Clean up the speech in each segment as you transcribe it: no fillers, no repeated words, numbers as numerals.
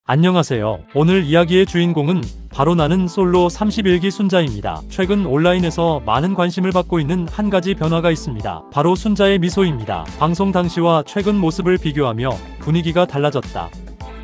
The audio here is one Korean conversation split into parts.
안녕하세요. 오늘 이야기의 주인공은 바로 나는 솔로 31기 순자입니다. 최근 온라인에서 많은 관심을 받고 있는 한 가지 변화가 있습니다. 바로 순자의 미소입니다. 방송 당시와 최근 모습을 비교하며 분위기가 달라졌다.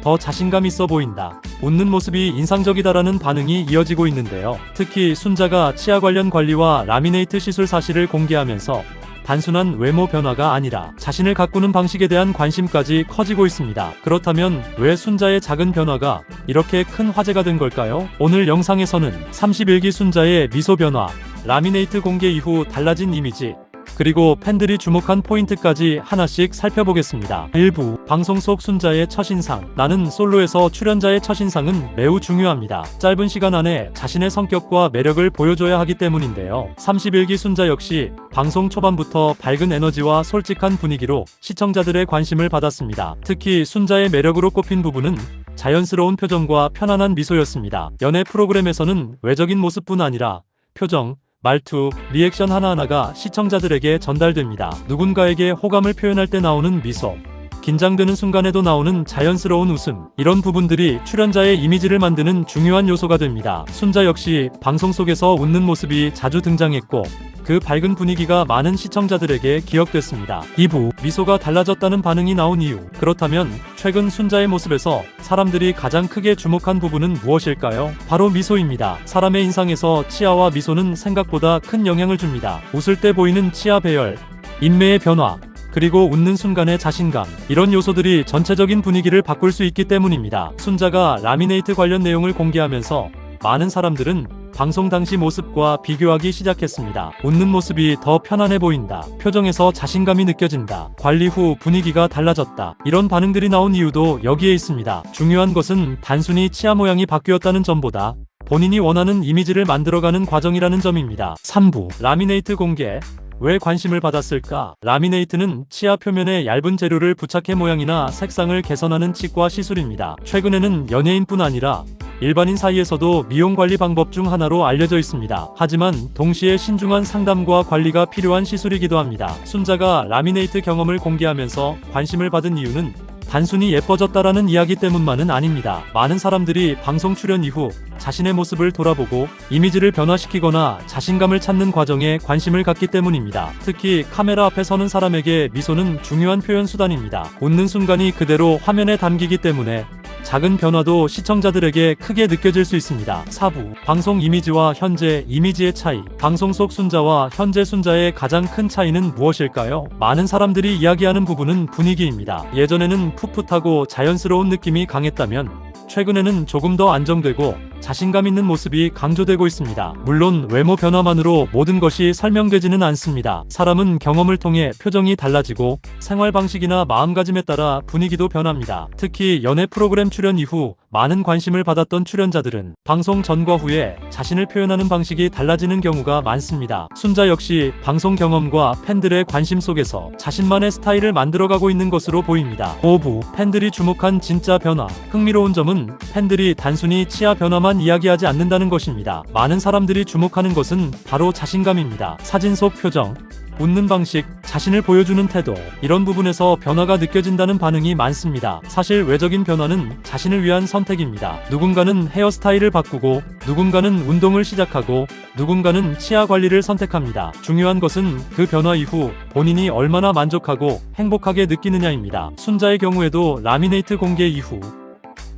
더 자신감 있어 보인다. 웃는 모습이 인상적이다라는 반응이 이어지고 있는데요. 특히 순자가 치아 관련 관리와 라미네이트 시술 사실을 공개하면서 단순한 외모 변화가 아니라 자신을 가꾸는 방식에 대한 관심까지 커지고 있습니다. 그렇다면 왜 순자의 작은 변화가 이렇게 큰 화제가 된 걸까요? 오늘 영상에서는 31기 순자의 미소 변화, 라미네이트 공개 이후 달라진 이미지, 그리고 팬들이 주목한 포인트까지 하나씩 살펴보겠습니다. 1부, 방송 속 순자의 첫인상. 나는 솔로에서 출연자의 첫인상은 매우 중요합니다. 짧은 시간 안에 자신의 성격과 매력을 보여줘야 하기 때문인데요. 31기 순자 역시 방송 초반부터 밝은 에너지와 솔직한 분위기로 시청자들의 관심을 받았습니다. 특히 순자의 매력으로 꼽힌 부분은 자연스러운 표정과 편안한 미소였습니다. 연애 프로그램에서는 외적인 모습뿐 아니라 표정, 말투, 리액션 하나하나가 시청자들에게 전달됩니다. 누군가에게 호감을 표현할 때 나오는 미소, 긴장되는 순간에도 나오는 자연스러운 웃음, 이런 부분들이 출연자의 이미지를 만드는 중요한 요소가 됩니다. 순자 역시 방송 속에서 웃는 모습이 자주 등장했고 그 밝은 분위기가 많은 시청자들에게 기억됐습니다. 2부, 미소가 달라졌다는 반응이 나온 이유. 그렇다면 최근 순자의 모습에서 사람들이 가장 크게 주목한 부분은 무엇일까요? 바로 미소입니다. 사람의 인상에서 치아와 미소는 생각보다 큰 영향을 줍니다. 웃을 때 보이는 치아 배열, 인매의 변화, 그리고 웃는 순간의 자신감, 이런 요소들이 전체적인 분위기를 바꿀 수 있기 때문입니다. 순자가 라미네이트 관련 내용을 공개하면서 많은 사람들은 방송 당시 모습과 비교하기 시작했습니다. 웃는 모습이 더 편안해 보인다. 표정에서 자신감이 느껴진다. 관리 후 분위기가 달라졌다. 이런 반응들이 나온 이유도 여기에 있습니다. 중요한 것은 단순히 치아 모양이 바뀌었다는 점보다 본인이 원하는 이미지를 만들어가는 과정이라는 점입니다. 3부, 라미네이트 공개. 왜 관심을 받았을까? 라미네이트는 치아 표면에 얇은 재료를 부착해 모양이나 색상을 개선하는 치과 시술입니다. 최근에는 연예인뿐 아니라 일반인 사이에서도 미용 관리 방법 중 하나로 알려져 있습니다. 하지만 동시에 신중한 상담과 관리가 필요한 시술이기도 합니다. 순자가 라미네이트 경험을 공개하면서 관심을 받은 이유는 단순히 예뻐졌다라는 이야기 때문만은 아닙니다. 많은 사람들이 방송 출연 이후 자신의 모습을 돌아보고 이미지를 변화시키거나 자신감을 찾는 과정에 관심을 갖기 때문입니다. 특히 카메라 앞에 서는 사람에게 미소는 중요한 표현 수단입니다. 웃는 순간이 그대로 화면에 담기기 때문에 작은 변화도 시청자들에게 크게 느껴질 수 있습니다. 4부, 방송 이미지와 현재 이미지의 차이. 방송 속 순자와 현재 순자의 가장 큰 차이는 무엇일까요? 많은 사람들이 이야기하는 부분은 분위기입니다. 예전에는 풋풋하고 자연스러운 느낌이 강했다면 최근에는 조금 더 안정되고 자신감 있는 모습이 강조되고 있습니다. 물론 외모 변화만으로 모든 것이 설명되지는 않습니다. 사람은 경험을 통해 표정이 달라지고 생활 방식이나 마음가짐에 따라 분위기도 변합니다. 특히 연애 프로그램 출연 이후 많은 관심을 받았던 출연자들은 방송 전과 후에 자신을 표현하는 방식이 달라지는 경우가 많습니다. 순자 역시 방송 경험과 팬들의 관심 속에서 자신만의 스타일을 만들어가고 있는 것으로 보입니다. 5부, 팬들이 주목한 진짜 변화. 흥미로운 점은 팬들이 단순히 치아 변화만 이야기하지 않는다는 것입니다. 많은 사람들이 주목하는 것은 바로 자신감입니다. 사진 속 표정, 웃는 방식, 자신을 보여주는 태도, 이런 부분에서 변화가 느껴진다는 반응이 많습니다. 사실 외적인 변화는 자신을 위한 선택입니다. 누군가는 헤어스타일을 바꾸고, 누군가는 운동을 시작하고, 누군가는 치아 관리를 선택합니다. 중요한 것은 그 변화 이후 본인이 얼마나 만족하고 행복하게 느끼느냐입니다. 순자의 경우에도 라미네이트 공개 이후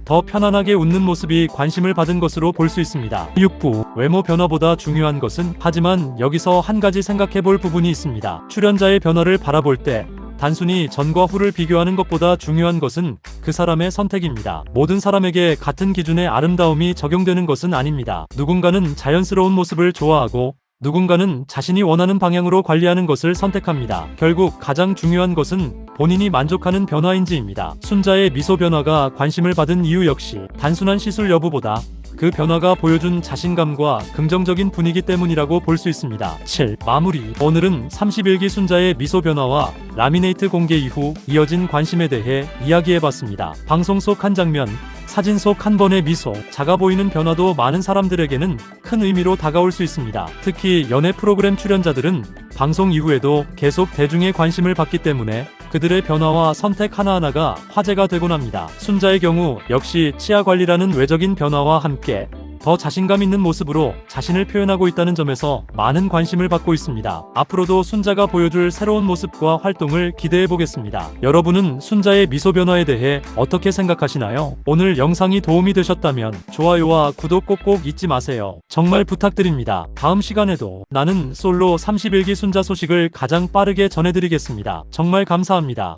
더 편안하게 웃는 모습이 관심을 받은 것으로 볼 수 있습니다. 6부, 외모 변화보다 중요한 것은, 하지만 여기서 한 가지 생각해 볼 부분이 있습니다. 출연자의 변화를 바라볼 때 단순히 전과 후를 비교하는 것보다 중요한 것은 그 사람의 선택입니다. 모든 사람에게 같은 기준의 아름다움이 적용되는 것은 아닙니다. 누군가는 자연스러운 모습을 좋아하고 누군가는 자신이 원하는 방향으로 관리하는 것을 선택합니다. 결국 가장 중요한 것은 본인이 만족하는 변화인지입니다. 순자의 미소 변화가 관심을 받은 이유 역시 단순한 시술 여부보다 그 변화가 보여준 자신감과 긍정적인 분위기 때문이라고 볼 수 있습니다. 7. 마무리. 오늘은 31기 순자의 미소 변화와 라미네이트 공개 이후 이어진 관심에 대해 이야기해봤습니다. 방송 속 한 장면, 사진 속 한 번의 미소, 작아 보이는 변화도 많은 사람들에게는 큰 의미로 다가올 수 있습니다. 특히 연애 프로그램 출연자들은 방송 이후에도 계속 대중의 관심을 받기 때문에 그들의 변화와 선택 하나하나가 화제가 되곤 합니다. 순자의 경우 역시 치아 관리라는 외적인 변화와 함께 더 자신감 있는 모습으로 자신을 표현하고 있다는 점에서 많은 관심을 받고 있습니다. 앞으로도 순자가 보여줄 새로운 모습과 활동을 기대해 보겠습니다. 여러분은 순자의 미소 변화에 대해 어떻게 생각하시나요? 오늘 영상이 도움이 되셨다면 좋아요와 구독 꼭꼭 잊지 마세요. 정말 부탁드립니다. 다음 시간에도 나는 솔로 31기 순자 소식을 가장 빠르게 전해드리겠습니다. 정말 감사합니다.